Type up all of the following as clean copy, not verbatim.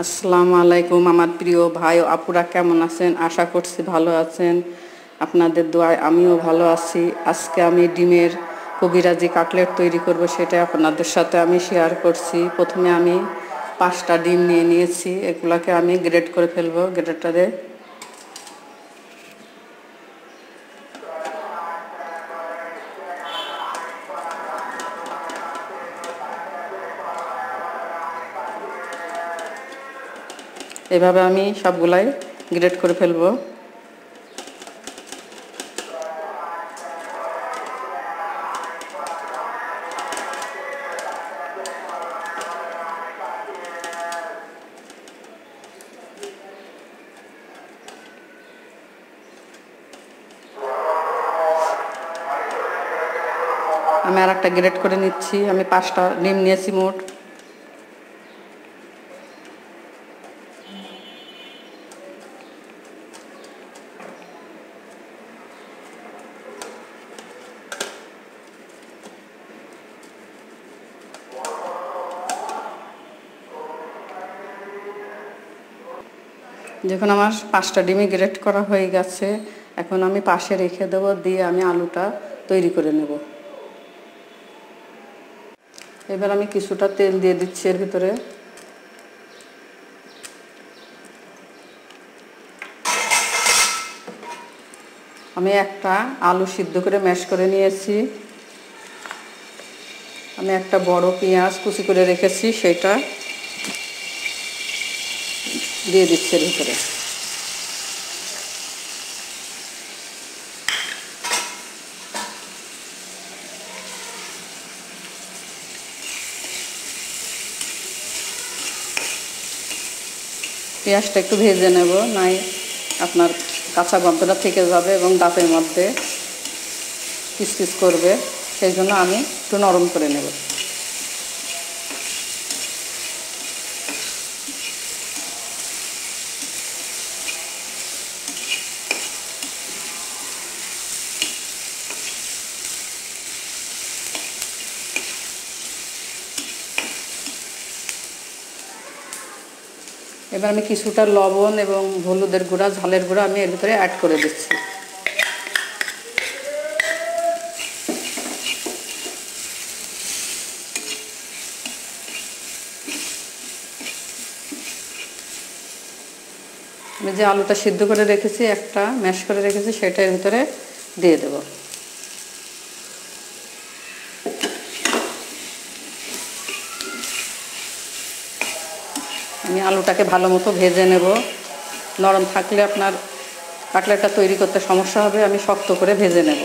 আসসালামু আলাইকুম আমার প্রিয় ভাই ও আপুরা কেমন আছেন? আশা করছি ভালো আছেন। আপনাদের দোয়ায় আমিও ভালো আছি। আজকে আমি ডিমের কবিরাজি কাটলেট তৈরি করব, সেটা আপনাদের সাথে আমি শেয়ার করছি। প্রথমে আমি 5টা ডিম নিয়ে নিয়েছি, এগুলাকে আমি গ্রেট করে ফেলবো গ্রেটারে। এভাবে আমি সবগুলাই গ্রেট করে ফেলবো। আমি আর একটা গ্রেট করে নিচ্ছি। আমি 5টা ডিম নিয়েছি মোট। যখন আমার 5টা ডিমই গ্রেট করা হয়ে গেছে, এখন আমি পাশে রেখে দেবো, দিয়ে আমি আলুটা তৈরি করে নেব। এবার আমি কিছুটা তেল দিয়ে দিচ্ছি এর ভিতরে। আমি একটা আলু সিদ্ধ করে ম্যাশ করে নিয়েছি। আমি একটা বড় পেঁয়াজ কুচি করে রেখেছি, সেটা দিয়ে দিচ্ছি এর ভিতরে। পেঁয়াজটা একটু ভেজে নেব, নাই আপনার কাঁচা গন্ধটা থেকে যাবে এবং দাঁতের মধ্যে কিচকিচ করবে, সেই জন্য আমি একটু নরম করে নেব। এবার আমি কিছুটা লবণ এবং হলুদের গুঁড়া, ঝালের গুঁড়া আমি এর ভিতরে অ্যাড করে দিচ্ছি। আমি যে আলুটা সিদ্ধ করে রেখেছি, একটা ম্যাশ করে রেখেছি, সেটা এর ভিতরে দিয়ে দেব। আমি আলুটাকে ভালো মতো ভেজে নেব। নরম থাকলে আপনার কাটলেটটা তৈরি করতে সমস্যা হবে, আমি শক্ত করে ভেজে নেব।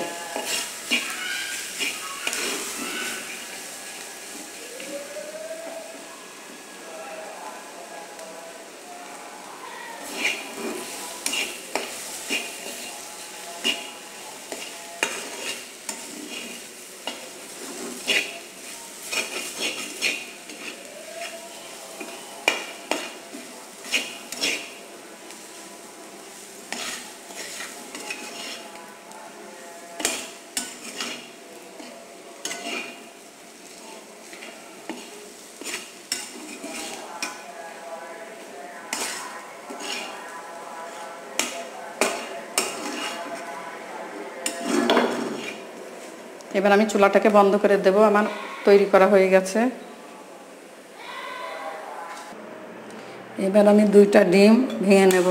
এবার আমি চুলাটাকে বন্ধ করে দেব। আমার তৈরি করা হয়ে গেছে। এবার আমি 2টা ডিম ভেঙে নেব।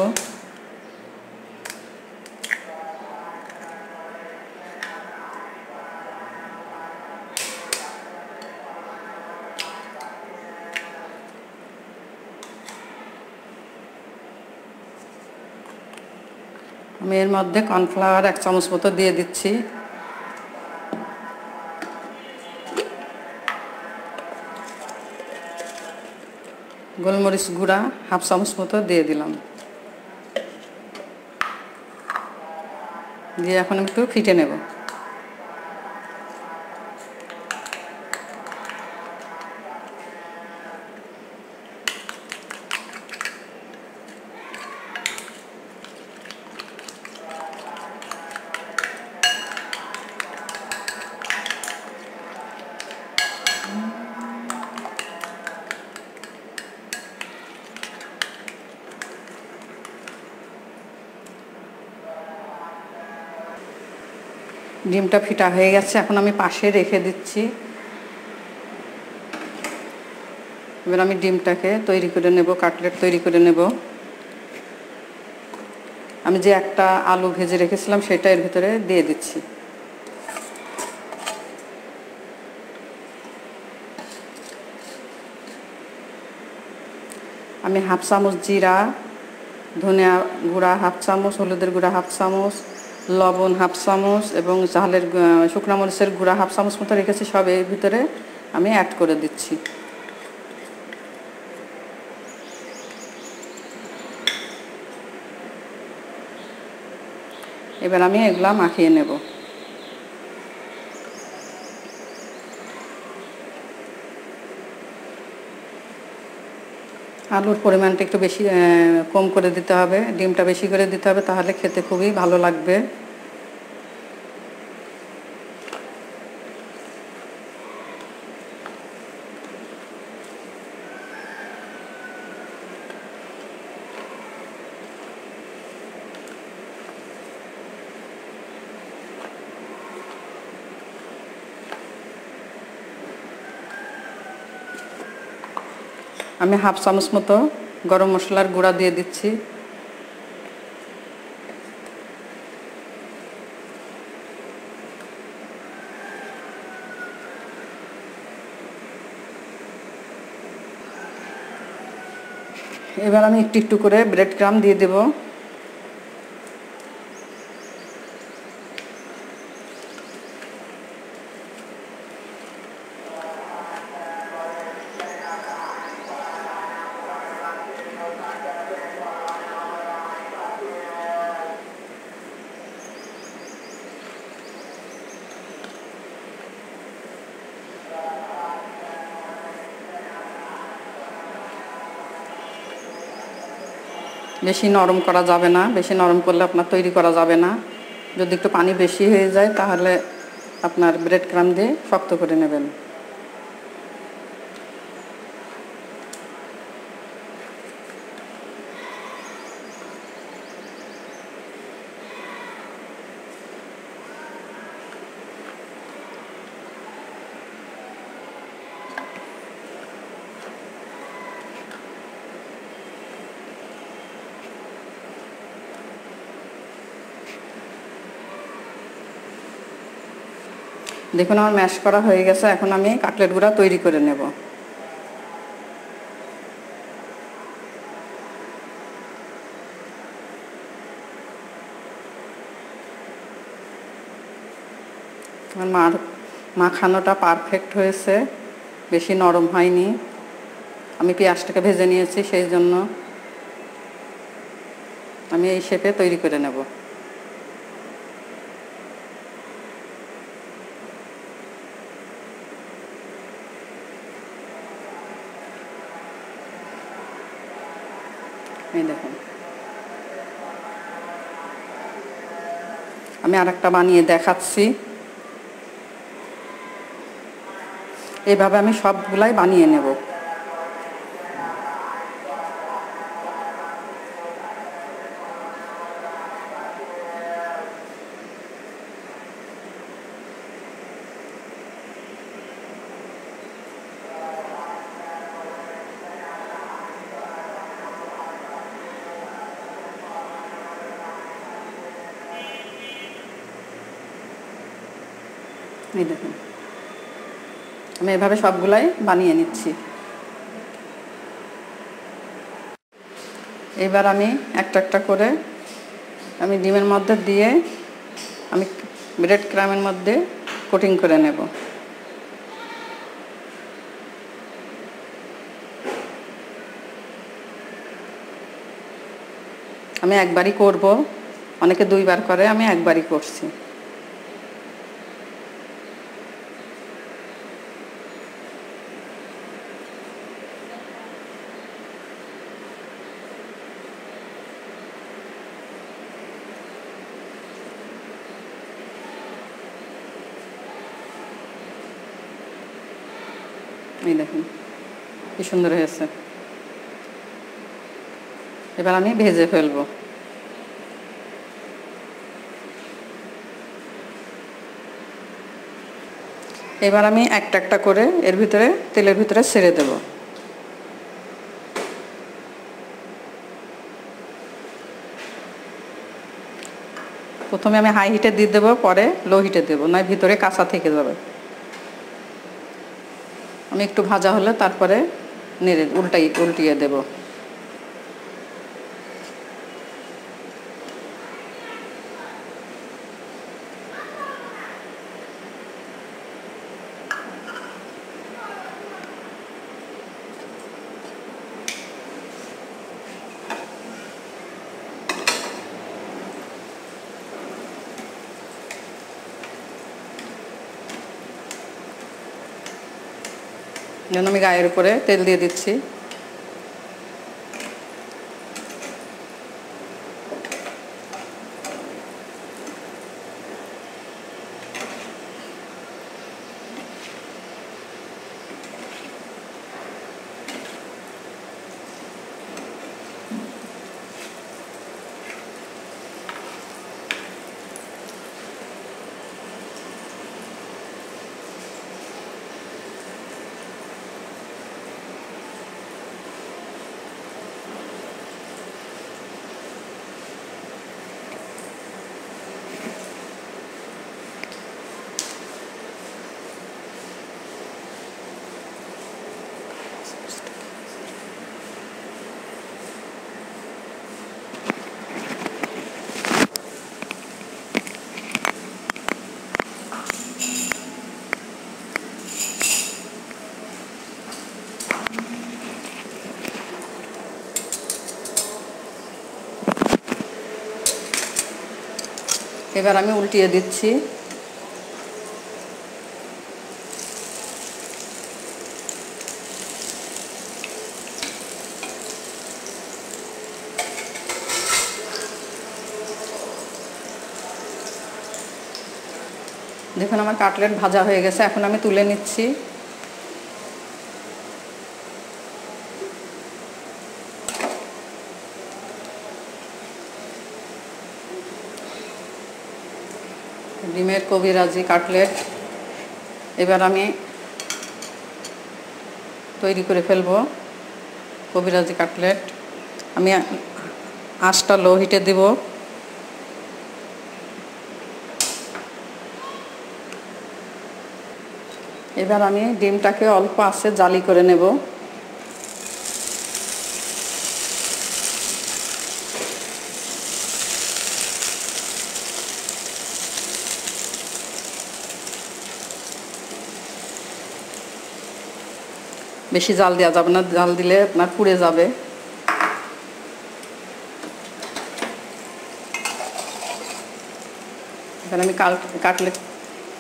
আমি এর মধ্যে কর্নফ্লাওয়ার 1 চামচ মতো দিয়ে দিচ্ছি। গোলমরিচ গুঁড়া 1/2 চামচ মতো দিয়ে দিলাম। দিয়ে এখন একটু ফিটে নেব। ডিমটা ফিটা হয়ে গেছে, এখন আমি পাশে রেখে দিচ্ছি। এবার আমি ডিমটাকে তৈরি করে নেব, কাটলেট তৈরি করে নেব। আমি যে একটা আলু ভেজে রেখেছিলাম সেটা এর ভিতরে দিয়ে দিচ্ছি। আমি হাফ চামচ জিরা, ধনিয়া গুঁড়া হাফ চামচ, হলুদের গুঁড়া হাফ চামচ, লবণ হাফ চামচ এবং ঝালের শুকনো মরিচের গুঁড়া হাফ চামচ মতো রেখেছি, সব এর ভিতরে আমি অ্যাড করে দিচ্ছি। এবার আমি এগুলা মাখিয়ে নেব। আলুর পরিমাণটা একটু বেশি কম করে দিতে হবে, ডিমটা বেশি করে দিতে হবে, তাহলে খেতে খুবই ভালো লাগবে। আমি হাফ চামচ মতো গরম মশলার গুঁড়া দিয়ে দিচ্ছি। এবার আমি একটু একটু করে ব্রেড ক্রাম্ব দিয়ে দেব। বেশি নরম করা যাবে না, বেশি নরম করলে আপনার তৈরি করা যাবে না। যদি একটু পানি বেশি হয়ে যায় তাহলে আপনার ব্রেড ক্রাম্ব দিয়ে শক্ত করে নেবেন। দেখুন আমার ম্যাশ করা হয়ে গেছে, এখন আমি কাটলেটগুলো তৈরি করে নেব। আমার মাখানোটা পারফেক্ট হয়েছে, বেশি নরম হয়নি। আমি পেঁয়াজটাকে ভেজে নিয়েছি, সেই জন্য আমি এই শেপে তৈরি করে নেব। এই দেখুন, আমি আরেকটা বানিয়ে দেখাচ্ছি। এইভাবে আমি সবগুলাই বানিয়ে নেব। এই দেখুন, আমি এভাবে সবগুলাই বানিয়ে নিচ্ছি। এবার আমি একটা একটা করে আমি ডিমের মধ্যে দিয়ে আমি ব্রেড ক্রাম্বের মধ্যে কোটিং করে নেব। আমি একবারই করব, অনেকে দুইবার করে, আমি একবারই করছি। এই দেখুন কি সুন্দর হয়েছে। এবার আমি ভেজে ফেলবো। এবার আমি একটা একটা করে এর ভিতরে তেলের ভিতরে ছেড়ে দেব। প্রথমে আমি হাই হিটে দিয়ে দেবো, পরে লো হিটে দেবো, নয় ভিতরে কাঁচা থেকে যাবে। আমি একটু ভাজা হলে তারপরে উল্টিয়ে দেব। যেন আমি গায়ের উপরে তেল দিয়ে দিচ্ছি। এবার আমি উল্টিয়ে দিচ্ছি। দেখুন আমার কাটলেট ভাজা হয়ে গেছে, এখন আমি তুলে নিচ্ছি। ডিমের কবিরাজি কাটলেট এবার আমি তৈরি করে ফেলবো। কবিরাজি কাটলেট আমি আঁচটা লো হিটে দেব। এবার আমি ডিমটাকে অল্প আঁচে জালি করে নেব। বেশি জাল দেওয়া যাবে না, জাল দিলে আপনার পুড়ে যাবে। এখানে আমি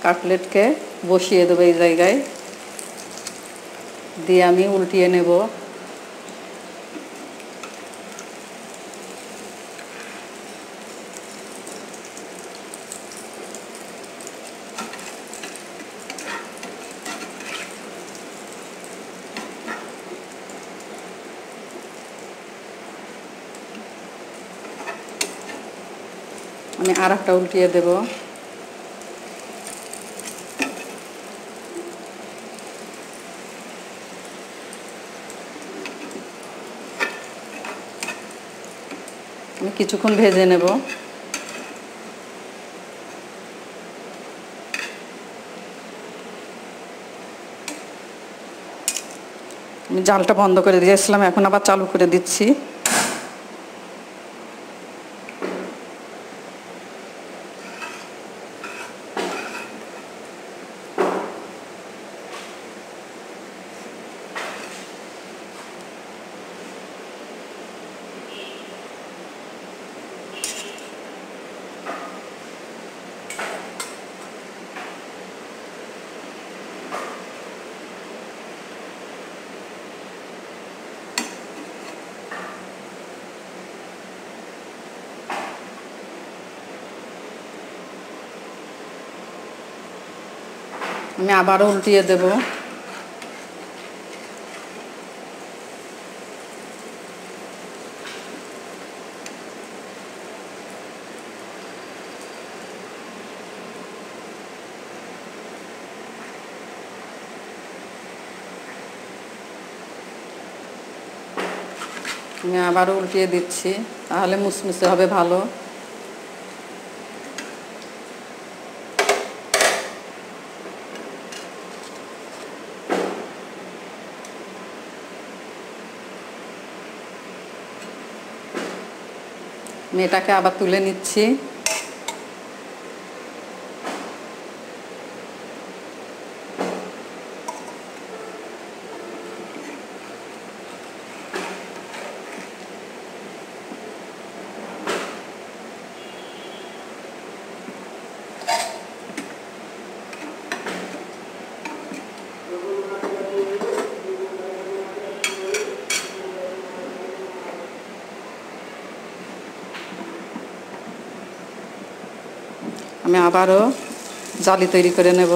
কাটলেটকে বসিয়ে দেবো এই জায়গায়, দিয়ে আমি উল্টিয়ে নেব। আমি আর একটা উল্টিয়ে দেব। আমি কিছুক্ষণ ভেজে নেব। আমি জালটা বন্ধ করে দিয়েছিলাম, এখন আবার চালু করে দিচ্ছি। আমি আবারও উল্টিয়ে দেব। আমি আবারও উল্টিয়ে দিচ্ছি, তাহলে মুসমুসে হবে ভালো। আমি এটাকে আবার তুলে নিচ্ছি। আমি আবারও জালি তৈরি করে নেব।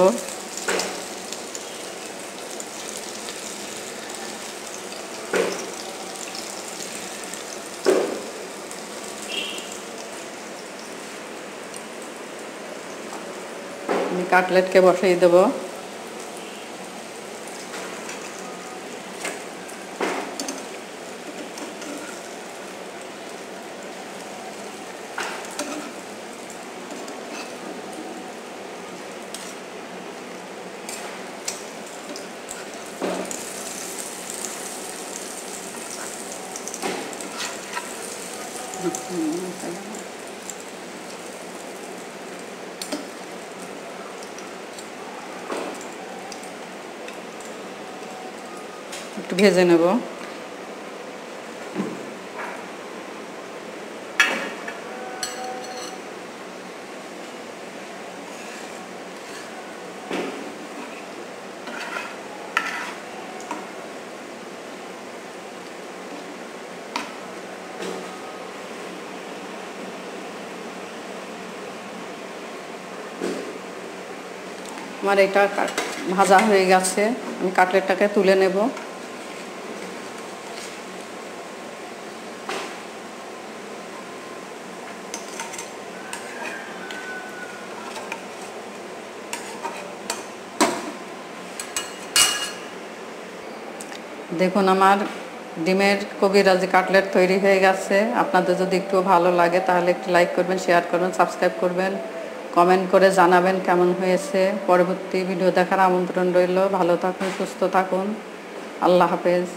আমি কাটলেটকে বসিয়ে দেব। একটু ভেজে নেব। আমার এটা ভাজা হয়ে গেছে, আমি কাটলেটটাকে তুলে নেব। দেখুন আমার ডিমের কবিরাজি কাটলেট তৈরি হয়ে গেছে। আপনাদের যদি একটু ভালো লাগে তাহলে একটু লাইক করবেন, শেয়ার করবেন, সাবস্ক্রাইব করবেন, কমেন্ট করে জানাবেন কেমন হয়েছে। পরবর্তী ভিডিও দেখার আমন্ত্রণ রইল। ভালো থাকুন, সুস্থ থাকুন। আল্লাহ হাফেজ।